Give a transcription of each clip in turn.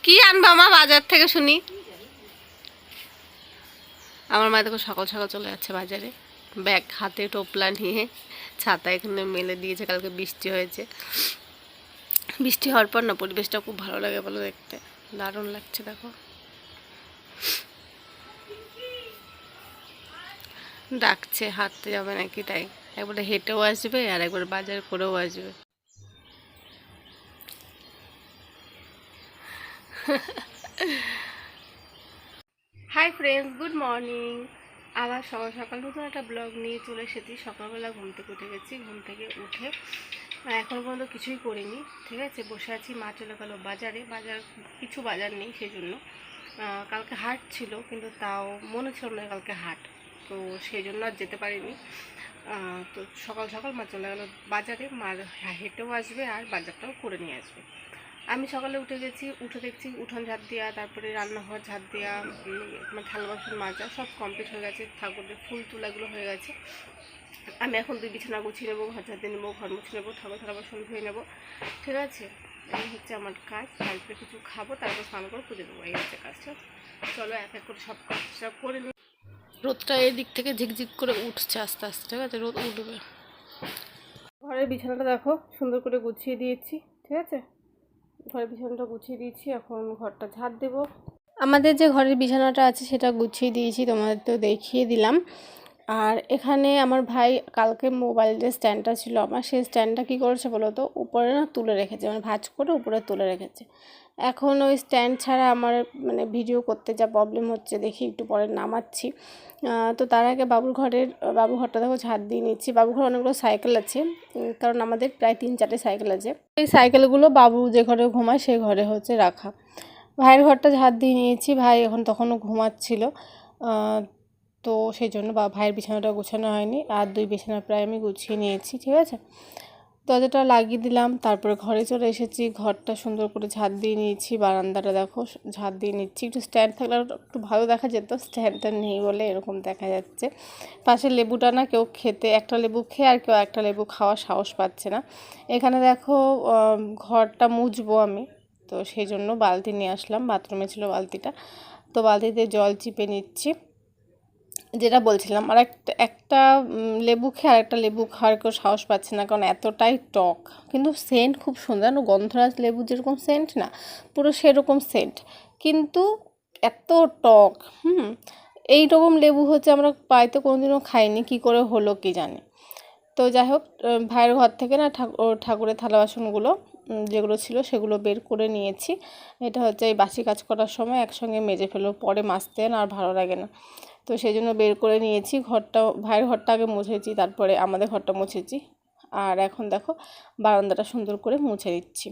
কি আনবা মা বাজার থেকে শুনি? আমার মা দেখো সকাল সকাল চলে যাচ্ছে বাজারে, ব্যাগ হাতে টোপলা নিয়ে। ছাতা এখানে মেলে দিয়েছে, কালকে বৃষ্টি হয়েছে। বৃষ্টি হওয়ার পর না পরিবেশটা খুব ভালো লাগে বলো, দেখতে দারুণ লাগছে। দেখো ডাকছে, হাঁটতে যাবে নাকি তাই, একবারে হেঁটেও আসবে আর একবার বাজার করেও আসবে। Hi friends, good morning. আবার সকাল সকাল নতুন একটা ব্লগ নিয়ে চলে এসেছি। সকালবেলা ঘুম থেকে উঠে গেছি, ঘুম থেকে উঠে এখনও পর্যন্ত কিছুই করিনি, ঠিক আছে। বসে আছি, মা চলে গেল বাজারে। কিছু বাজার নেই সেই জন্য। কালকে হাট ছিল, কিন্তু তাও মনে ছিল না কালকে হাট, তো সেই জন্য আর যেতে পারিনি। তো সকাল সকাল মা চলে গেল বাজারে, মার হেঁটেও আসবে আর বাজারটাও করে নিয়ে আসবে। আমি সকালে উঠে গেছি, উঠে দেখছি উঠোন ঝাড় দেওয়া, তারপরে রান্নাঘর ঝাড় দেওয়া, থালা বাসন মাজা সব কমপ্লিট হয়ে গেছে। ঠাকুরের ফুল তোলাগুলো হয়ে গেছে। আমি এখন বিছানা গুছিয়ে নেবো, ঘর ঝাড় দিয়ে নেবো, ঘর মুছে নেবো, ঠাকুর থালা বাসন ধুয়ে নেবো, ঠিক আছে। এই হচ্ছে আমার কাজ। তারপরে কিছু খাবো, তারপর স্নান করে পুজো দেবো, এই হচ্ছে কাজটা। চলো এক এক করে সব কাজটা করে নিই। রোদটা এদিক থেকে ঝিকঝিক করে উঠছে আস্তে আস্তে, ঠিক আছে, রোদ উঠবে। ঘরের বিছানাটা দেখো সুন্দর করে গুছিয়ে দিয়েছি, ঠিক আছে। ঘরের বিছানাটা গুছিয়ে দিয়েছি, এখন ঘরটা ঝাড় দেবো। আমাদের যে ঘরের বিছানাটা আছে সেটা গুছিয়ে দিয়েছি, তোমাদের তো দেখিয়ে দিলাম। আর এখানে আমার ভাই কালকে মোবাইলের স্ট্যান্ডটা ছিল আমার, সেই স্ট্যান্ডটা কী করেছে বলো তো, উপরে না তুলে রেখেছে, মানে ভাঁজ করে উপরে তুলে রেখেছে। এখন ওই স্ট্যান্ড ছাড়া আমার মানে ভিডিও করতে যা প্রবলেম হচ্ছে, দেখি একটু পরে নামাচ্ছি। তো তার আগে বাবুর ঘরটা দেখো ঝাড় দিয়ে নিচ্ছি। বাবুর ঘরে অনেকগুলো সাইকেল আছে, কারণ আমাদের প্রায় 3-4টে সাইকেল আছে। এই সাইকেলগুলো বাবু যে ঘরে ঘুমায় সেই ঘরে হচ্ছে রাখা। ভাইয়ের ঘরটা ঝাড় দিয়ে নিয়েছি, ভাই তখনও ঘুমাচ্ছিল, তো সেই জন্য ভাইয়ের বিছানাটা গোছানো হয়নি। আর 2 বিছানা প্রায় আমি গুছিয়ে নিয়েছি, ঠিক আছে। দরজাটা লাগিয়ে দিলাম, তারপরে ঘরে চলে এসেছি, ঘরটা সুন্দর করে ঝাড় দিয়ে নিয়েছি। বারান্দাটা দেখো ঝাড় দিয়ে নিচ্ছি। একটু স্ট্যান্ড থাকলে একটু ভালো দেখা যেত, স্ট্যান্ডটা নেই বলে এরকম দেখা যাচ্ছে। পাশে লেবুটা না কেউ খেতে, একটা লেবু খেয়ে আর কেউ একটা লেবু খাওয়ার সাহস পাচ্ছে না। এখানে দেখো ঘরটা মুছবো আমি, তো সেই জন্য বালতি নিয়ে আসলাম, বাথরুমে ছিল বালতিটা, তো বালতিতে জল চিপে নিচ্ছি। যেটা বলছিলাম, আর একটা লেবু খেয়ে আর একটা লেবু খাওয়ার কেউ সাহস পাচ্ছে না, কারণ এতটাই টক। কিন্তু সেন্ট খুব সুন্দর, গন্ধরাজ লেবু যেরকম সেন্ট না, পুরো সেরকম সেন্ট, কিন্তু এত টক। এই রকম লেবু হচ্ছে আমরা বাড়িতে কোনোদিনও খাইনি, কী করে হলো কি জানি। তো যাই হোক, ভাইয়ের ঘর থেকে না ঠাকুরের থালা বাসনগুলো যেগুলো ছিল সেগুলো বের করে নিয়েছি। এটা হচ্ছে এই বাসি কাজ করার সময় একসঙ্গে মেজে ফেলো, পরে মাজতে না আর ভালো লাগে না, তো সেই জন্য বের করে নিয়েছি। ভাইয়ের ঘরটা আগে মুছেছি, তারপরে আমাদের ঘরটা মুছেছি। আর এখন দেখো বারান্দাটা সুন্দর করে মুছে দিচ্ছি।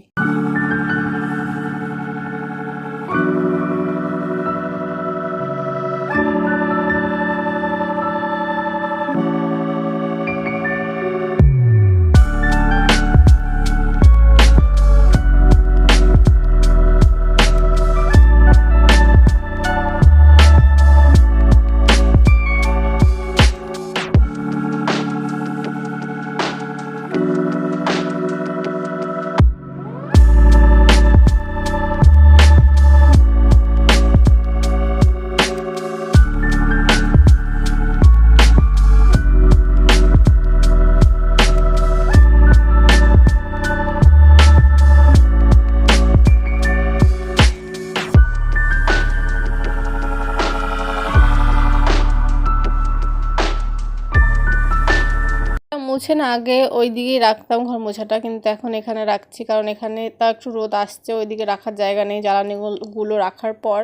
মুছে না আগে ওই দিকেই রাখতাম ঘর মোছাটা, কিন্তু এখন এখানে রাখছি, কারণ এখানে তা একটু রোদ আসছে, ওইদিকে রাখার জায়গা নেই। জ্বালানিগুলো রাখার পর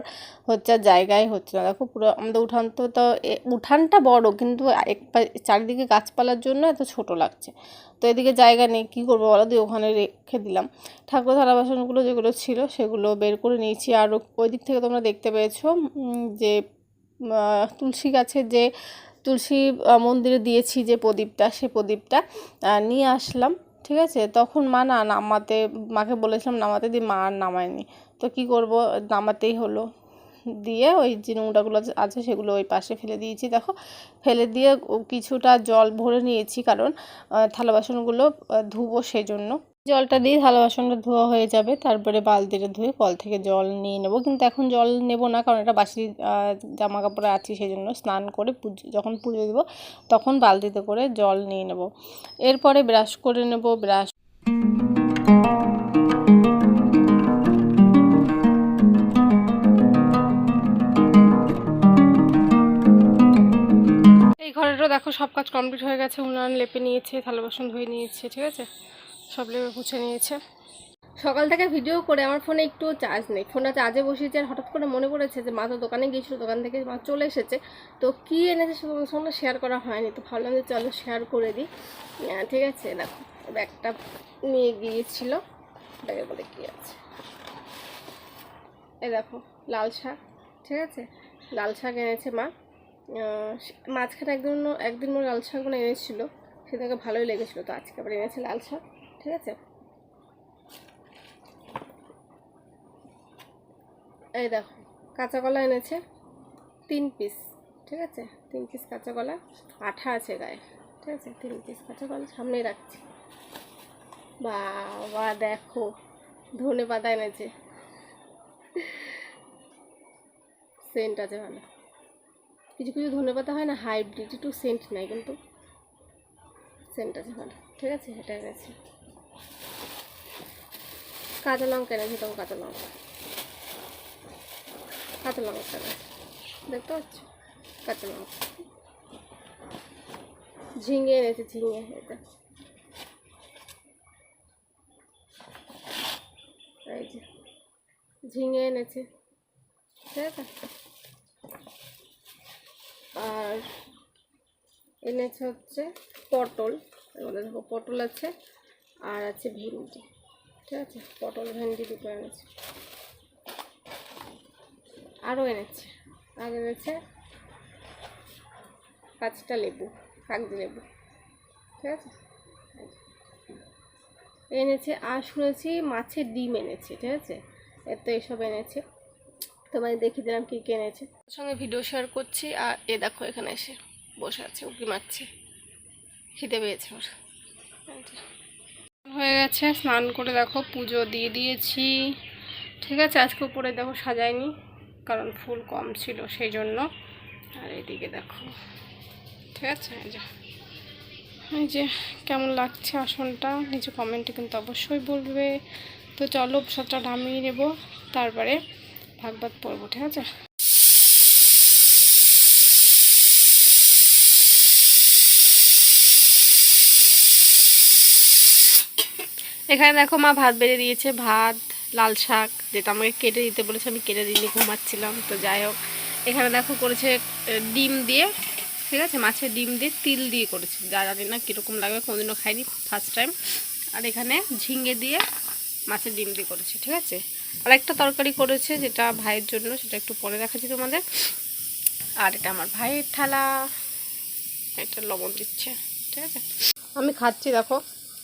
হচ্ছে আর জায়গায় হচ্ছে না। দেখো পুরো আমাদের উঠান, তো উঠানটা বড়, কিন্তু চারিদিকে গাছপালার জন্য এত ছোট লাগছে। তো এদিকে জায়গা নেই, কী করবো বলো, দিয়ে ওখানে রেখে দিলাম। ঠাকুর থালা বাসনগুলো যেগুলো ছিল সেগুলো বের করে নিয়েছি। আর ওই দিক থেকে তোমরা দেখতে পেয়েছো যে তুলসী গাছের যে তুলসী মন্দিরে দিয়েছি যে প্রদীপটা, সেই প্রদীপটা নিয়ে আসলাম, ঠিক আছে। তখন মা মাকে বলেছিলাম নামাতে, দিয়ে মা আর নামায়নি, তো কি করব, নামাতেই হলো। দিয়ে ওই যে নোংরাগুলো আছে সেগুলো ওই পাশে ফেলে দিয়েছি। দেখো ফেলে দিয়ে কিছুটা জল ভরে নিয়েছি, কারণ থালা বাসনগুলো ধুবো সেই জন্য। জলটা দিয়ে থালা বাসনটা ধোয়া হয়ে যাবে, তারপরে বালতিটা ধুয়ে কল থেকে জল নিয়ে নেব। কিন্তু এখন জল নেব না, কারণ এটা বাসি জামা কাপড়ে আছি, সেই জন্য স্নান করে যখন পুজো দেবো তখন বালতিতে করে জল নিয়ে নেব। এরপরে ব্রাশ করে নেব। ব্রাশ এই ঘরেরও দেখো সব কাজ কমপ্লিট হয়ে গেছে। উনান লেপে নিয়েছে, থালা বাসন ধুয়ে নিয়েছে, ঠিক আছে, সব লেপে মুছে নিয়েছে। সকাল থেকে ভিডিও করে আমার ফোনে একটু চার্জ নেই, ফোনটা চার্জে বসিয়েছে। আর হঠাৎ করে মনে পড়েছে যে মা তো দোকানে গিয়েছিল, দোকান থেকে মা চলে এসেছে, তো কী এনেছে সেগুলোর সঙ্গে শেয়ার করা হয়নি, তো ভাবলাম যে চলো শেয়ার করে দিই। ঠিক আছে, দেখো ব্যাগটা নিয়ে গিয়েছিল, ব্যাগের মধ্যে কী আছে এই দেখো, লাল শাক, ঠিক আছে, লাল শাক এনেছে মা। মাঝখানে একদিন মোট লাল শাকগুলো এনেছিলো, সেটাকে ভালোই লেগেছিলো, তো আজকে আবার এনেছে লাল শাক, ঠিক আছে। এই দেখো কাঁচা কলা এনেছে 3 পিস, ঠিক আছে, 3 পিস কাঁচা কলা, আঠা আছে গায়ে, ঠিক আছে, 3 পিস কাঁচা কলা সামনেই রাখছি। বাবা দেখো ধনে পাতা এনেছে, সেন্ট আছে ভালো, কিছু কিছু ধনে পাতা হয় না হাইব্রিড, একটু সেন্ট নাই কিন্তু সেন্ট আছে ভালো, ঠিক আছে, এটা এনেছে। কাঁচা লঙ্কা এনেছে, তখন কাঁচা লঙ্কা দেখতে পাচ্ছ, কাঁচা লঙ্কা। ঝিঙে এনেছে, ঝিঙে, এটা এই যে ঝিঙে এনেছে, ঠিক আছে। আর এনেছে হচ্ছে পটল, এর মধ্যে দেখো পটল আছে, আর আছে ভেন্ডি, ঠিক আছে, পটল ভেন্ডি দুটো এনেছে। আরও এনেছে, আর এনেছে 5টা লেবু, কাগজি লেবু, ঠিক আছে, এনেছে। আর শুনেছি মাছের ডিম এনেছে, ঠিক আছে, এত এসব এনেছে, তোমায় দেখিয়ে দিলাম কী কী এনেছে। ওর সঙ্গে ভিডিও শেয়ার করছি। আর এ দেখো এখানে এসে বসে আছে, উঁকি মারছে, খিদে পেয়েছে ওর। হয়ে গেছে, স্নান করে দেখো পুজো দিয়ে দিয়েছি, ঠিক আছে। আজকে উপরে দেখো সাজাইনি, কারণ ফুল কম ছিল সেই জন্য। আর এদিকে দেখো, ঠিক আছে, এই যে কেমন লাগছে আসনটা নিচে কমেন্টে কিন্তু অবশ্যই বলবে। তো চলো প্রসাদটা নামিয়ে নেব, তারপরে ভাগবত পড়বো, ঠিক আছে। এখানে দেখো মা ভাত বেড়ে দিয়েছে, ভাত, লাল শাক, যেটা আমাকে কেটে দিতে বলেছে, আমি কেটে দিইনি, ঘুমাচ্ছিলাম, তো যাই হোক। এখানে দেখো করেছে ডিম দিয়ে, ঠিক আছে, মাছের ডিম দিয়ে তিল দিয়ে করেছে, যা জানি না কীরকম লাগবে, কোনোদিনও খাইনি, ফার্স্ট টাইম। আর এখানে ঝিঙে দিয়ে মাছের ডিম দিয়ে করেছে, ঠিক আছে। আর একটা তরকারি করেছে যেটা ভাইয়ের জন্য, সেটা একটু পরে দেখাচ্ছি তোমাদের। আর এটা আমার ভাইয়ের থালা, এটা লবণ দিচ্ছে, ঠিক আছে, আমি খাচ্ছি দেখো,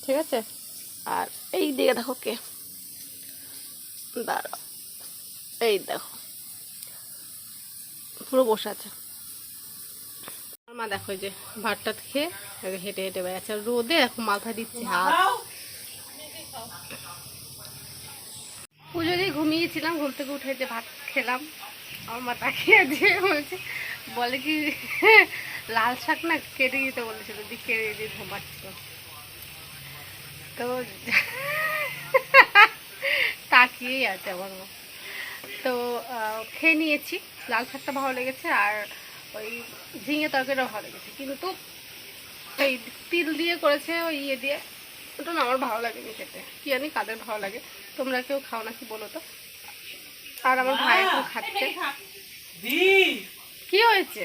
ঠিক আছে। আর এই দিকে দেখো কে দাঁড়াও, এই দেখো পুরো বসে আছে। আমার মা দেখো যে ভাতটা খেয়ে হেঁটে হেঁটে বেড়াচ্ছে, রোদে এখন মাথা দিচ্ছে হাত। পুজো দিয়ে ঘুমিয়েছিলাম, ঘুম থেকে উঠে যে ভাত খেলাম, আমার মা তাকিয়ে দিয়ে বলছে, বলে কি লাল শাক না কেটে দিতে বলেছিল, দিয়ে কেটে দিয়ে ঘুমাচ্ছিল, তো তাকিয়েই আছে আমার মা। তো খেয়ে নিয়েছি, লাল শাকটা ভালো লেগেছে, আর ওই ঝিঙে তরকারিটা ভালো লেগেছে, কিন্তু এই তিল দিয়ে করেছে ওই ইয়ে দিয়ে, ওটা না আমার ভালো লাগেনি খেতে, কি জানি কাদের ভালো লাগে, তোমরা কেউ খাও নাকি বলো তো। আর আমার ভাই এখন খাচ্ছে। কি হয়েছে?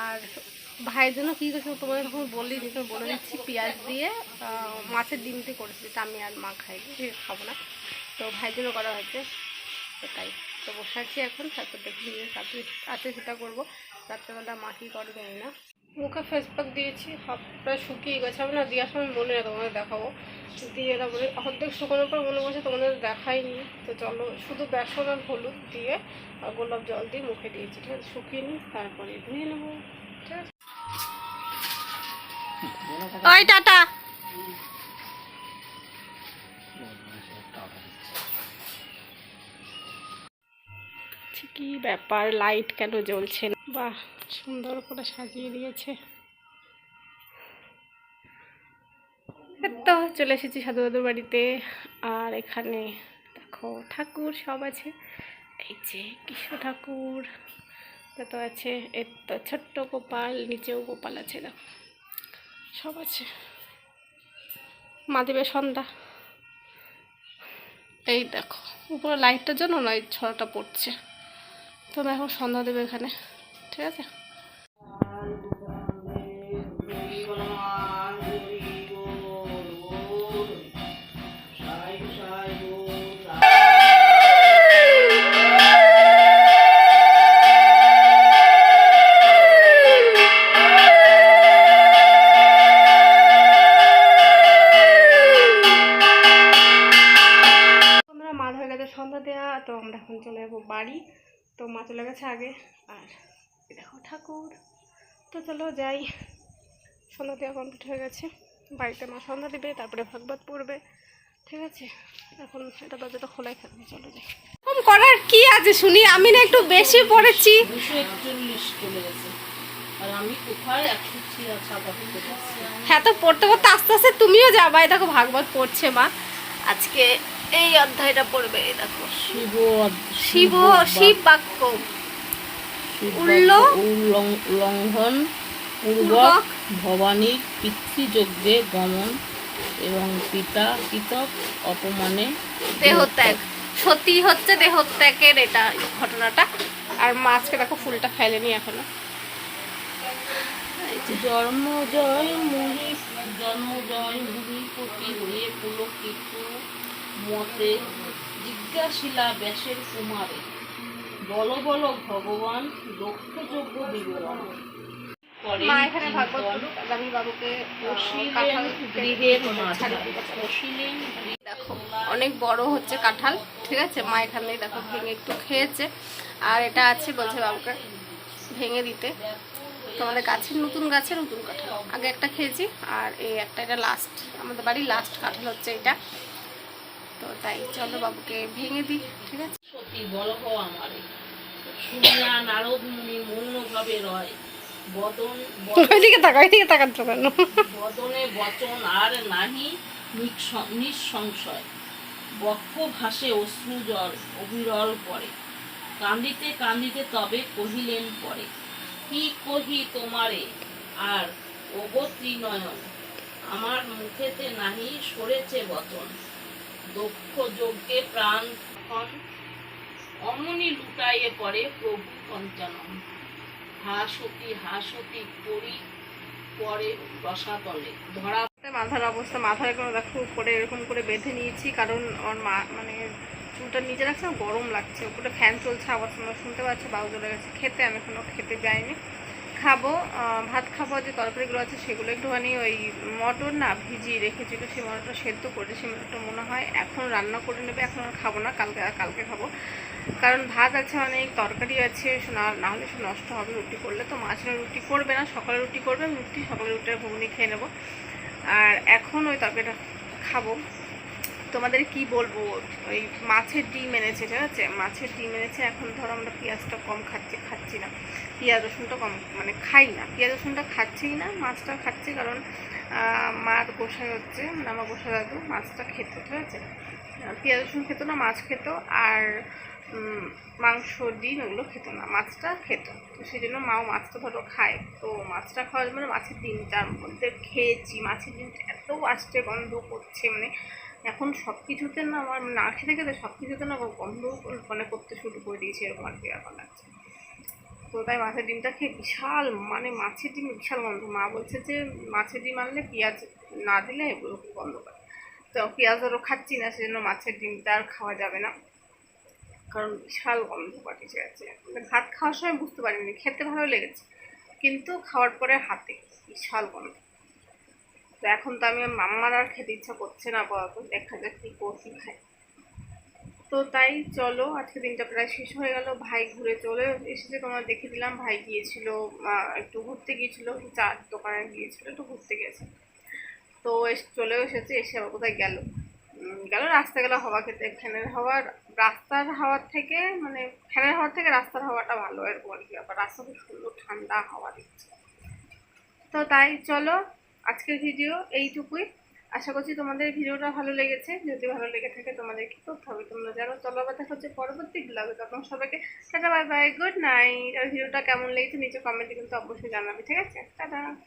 আর ভাইয়ের জন্য কী করেছে তোমাদের তখন বললি, তুমি বলে দিচ্ছি, পেঁয়াজ দিয়ে মাছের ডিম দিয়ে করেছি, যেটা আমি আর মা খাইনি, খাবো না, তো ভাইয়ের জন্য করা হয়েছে, তো তাই। তো বসে আছি এখন, তারপর দেখি রাতে সেটা করবো, রাত্রেবেলা মা কী করে জানি না। মুখে ফেস প্যাক দিয়েছি, প্রায় শুকিয়ে গেছে, আমি না দেওয়ার সময় মনে না তোমাদের দেখাবো, দিয়ে তারপরে অর্ধেক শুকানোর পর মনে করছে তোমাদের দেখাইনি। তো চলো, শুধু বেসন আর হলুদ দিয়ে আর গোলাপ জল দিয়ে মুখে দিয়েছি, ঠিক আছে, শুকিয়ে নিই, তারপরে ধুয়ে নেবো, ঠিক আছে। ওই টাটা। কি ব্যাপার, লাইট কেন জ্বলছে না? বাহ, সুন্দর করে সাজিয়ে দিয়েছে। তো চলে এসেছি সাধু দাদুর বাড়িতে। আর এখানে দেখো ঠাকুর সব আছে। এই যে কৃষ্ণ ঠাকুর যত আছে, এর তো ছোট্ট গোপাল, নিচেও গোপাল আছে, দেখো সব আছে। মা দেবে সন্ধ্যা। এই দেখো উপরে লাইটটার জন্য লাইট ছড়াটা পড়ছে, তো এখন সন্ধ্যা দেবে এখানে, ঠিক আছে। সন্ধ্যা দেওয়া, তো আমরা এখন চলে যাবো বাড়ি। তো মা চলে গেছে আগে, আর দেখো ঠাকুর। তো চলো যাই, সন্ধ্যা দেওয়া কমপ্লিট হয়ে গেছে। বাড়িতে মা সন্ধ্যা দেবে, তারপরে ভাগবত পড়বে, ঠিক আছে। এখন এটা দরজাটা খোলাই থাকবে, চলো যাই। কম করার কি আছে শুনি, আমি না একটু বেশি পড়েছি। 241 চলে গেছে, আর আমি কোথায় 186 হ্যাঁ, তো পড়তে পড়তে আস্তে আস্তে তুমিও যাবা। এই দেখো ভাগবত পড়ছে মা আজকে, এই অধ্যায়টা পড়বে। এই দেখো শিব শিব বাক্য উল্লঙ্ঘন পূর্বক ভবানীর পিতৃযজ্ঞে গমন এবং পিতা পিতক অপমানে দেহত্যাগ। সত্যি হচ্ছে দেহত্যাগের এটা ঘটনাটা। আর মাছকে দেখো ফুলটা ফেলেনি এখনো। জন্মজয় মুনিপতি হয়ে পুলকিত মতে জিজ্ঞাসিলা ব্যাসের কুমারে, বল বল ভগবান দক্ষযজ্ঞ বিবরণ। মা এখানে ভাগবত পড়ুক, আমি বাবুকে গৃহের দেখো অনেক বড় হচ্ছে কাঁঠাল, ঠিক আছে। মা এখানে দেখো ভেঙে একটু খেয়েছে, আর এটা আছে বলছে বাবুকে ভেঙে দিতে। তোমাদের গাছের নতুন কাঁঠাল, আগে একটা খেয়েছি, আর এই একটা, এটা লাস্ট, আমাদের বাড়ির লাস্ট কাঁঠাল হচ্ছে এটা। তো তাই চলো বাবুকে ভেঙে দিই, ঠিক আছে। সতী বল আমারে শুনিয়া নারদ মুনি মৌনভাবে রয়, বদনে বচন আর নাহি নিঃসংশয়, বক্ষ ভাসে অশ্রু জল অবিরল পরে, কান্দিতে কান্দিতে তবে কহিলেন পরে, কি কহি তোমারে আর ওগো ত্রিনয়ন, আমার মুখেতে নাহি সরেছে বচন, দক্ষ যজ্ঞে প্রাণ অমনি লুটাইয়ে পড়ে প্রভু পঞ্চানন, হাসতি করি পরে রসাতলে ধরা। মাথার অবস্থা, মাথার এগুলো দেখো উপরে এরকম করে বেঁধে নিয়েছি, কারণ ওর মা মানে চুলটা নিচে রাখছে, গরম লাগছে। উপরে ফ্যান চলছে, আবার তোমরা শুনতে পাচ্ছ। বাবু চলে গেছে খেতে, আমি এখনো খেতে যাইনি, খাবো। ভাত খাবো। যে তরকারিগুলো আছে সেগুলো একটুখানি ওই মটর না ভিজিয়ে রেখেছিল, সেই মটরটা সেদ্ধ করে, সেই মটরটা মনে হয় এখন রান্না করে নেবে। এখন আর খাবো না, কালকে খাবো, কারণ ভাত আছে অনেক, তরকারি আছে, না হলে সে নষ্ট হবে রুটি করলে। তো মাছের রুটি করবে না, সকালে রুটি করবে, সকালে রুটির ঘুগনি খেয়ে নেবো। আর এখন ওই তরকারিটা খাবো। তোমাদের কি বলবো, ওই মাছের ডিম এনেছে, ঠিক আছে, মাছের ডিম এনেছে। এখন ধরো আমরা পেঁয়াজটা কম খাচ্ছি না, পেঁয়াজ রসুনটা কম মানে খাই না, পেঁয়াজ রসুনটা খাচ্ছিই না, মাছটা খাচ্ছি। কারণ মার গোসাই হচ্ছে, মানে আমার গোসাই দাদু মাছটা খেত, ঠিক আছে, পেঁয়াজ রসুন খেত না, মাছ খেত। আর মাংস ডিম এগুলো খেত না, মাছটা খেত। তো সেই জন্য মাও মাছটা ধরো খায়। তো মাছটা খাওয়ার মানে মাছের ডিমটার মধ্যে খেয়েছি, মাছের ডিমটা এত আস্তে গন্ধ করছে, মানে এখন সব কিছুতে না আমার না খেতে খেতে সব কিছুতে না গন্ধ মানে করতে শুরু করে দিয়েছে, এরকম আর কি ব্যাপার লাগছে। তো তাই মাছের ডিমটা খেয়ে বিশাল, মানে মাছের ডিম বিশাল গন্ধ। মা বলছে যে মাছের ডিম আনলে পেঁয়াজ না দিলে এগুলো গন্ধ করে। তো পেঁয়াজ ধরো খাচ্ছি না, সেজন্য মাছের ডিমটা আর খাওয়া যাবে না, কারণ বিশাল গন্ধ পাঠিয়ে গেছে। মানে ভাত খাওয়ার সময় বুঝতে পারিনি, খেতে ভালো লেগেছে, কিন্তু খাওয়ার পরে হাতে বিশাল গন্ধ। তো এখন তো আমি মাম্মার আর খেতে ইচ্ছা করছে না আপাতত, দেখা যাক কি করছি খাই। তো তো তাই চলো, আজকে দিনটা প্রায় শেষ হয়ে গেল। ভাই ঘুরে চলে এসেছে, তোমার দেখে দিলাম। ভাই গিয়েছিল একটু ঘুরতে গিয়েছিল, চার দোকানে গিয়েছিল, একটু ঘুরতে গেছে। তো চলেও এসেছে, এসে আবার কোথায় গেল, গেল রাস্তায় গেল হাওয়া খেতে। ফ্যানের হাওয়ার, রাস্তার হাওয়ার থেকে মানে ফ্যানের হাওয়ার থেকে রাস্তার হাওয়াটা ভালো, এরকম আর কি ব্যাপার। রাস্তা খুব সুন্দর ঠান্ডা হাওয়া দিচ্ছে। তো তাই চলো, আজকের ভিডিও এইটুকুই। আশা করছি তোমাদের ভিডিওটা ভালো লেগেছে। যদি ভালো লেগে থাকে তোমাদের কি করতে হবে তোমরা জানো। চলো আবার দেখা হচ্ছে পরবর্তী ব্লগে। তখন সবাইকে ta ta, bye bye, good night. আর ভিডিওটা কেমন লেগেছে নিচে কমেন্টে কিন্তু অবশ্যই জানাবে, ঠিক আছে? টাটা।